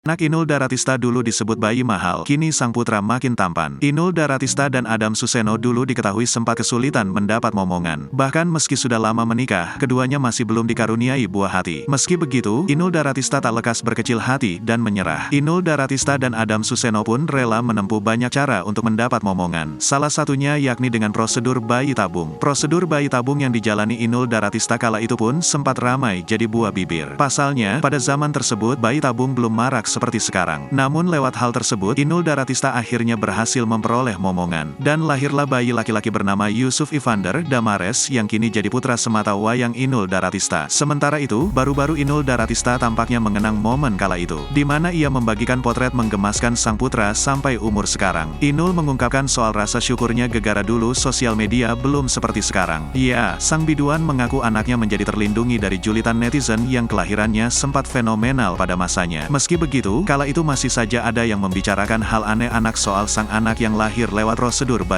Anak Inul Daratista dulu disebut bayi mahal, kini sang putra makin tampan. Inul Daratista dan Adam Suseno dulu diketahui sempat kesulitan mendapat momongan. Bahkan meski sudah lama menikah, keduanya masih belum dikaruniai buah hati. Meski begitu, Inul Daratista tak lekas berkecil hati dan menyerah. Inul Daratista dan Adam Suseno pun rela menempuh banyak cara untuk mendapat momongan. Salah satunya yakni dengan prosedur bayi tabung. Prosedur bayi tabung yang dijalani Inul Daratista kala itu pun sempat ramai jadi buah bibir. Pasalnya, pada zaman tersebut bayi tabung belum marak seperti sekarang. Namun lewat hal tersebut, Inul Daratista akhirnya berhasil memperoleh momongan. Dan lahirlah bayi laki-laki bernama Yusuf Evander Damares yang kini jadi putra semata wayang Inul Daratista. Sementara itu, baru-baru Inul Daratista tampaknya mengenang momen kala itu, di mana ia membagikan potret menggemaskan sang putra sampai umur sekarang. Inul mengungkapkan soal rasa syukurnya gegara dulu sosial media belum seperti sekarang. Ya, sang biduan mengaku anaknya menjadi terlindungi dari julitan netizen yang kelahirannya sempat fenomenal pada masanya. Meski begitu, kala itu masih saja ada yang membicarakan hal aneh anak soal sang anak yang lahir lewat prosedur bayi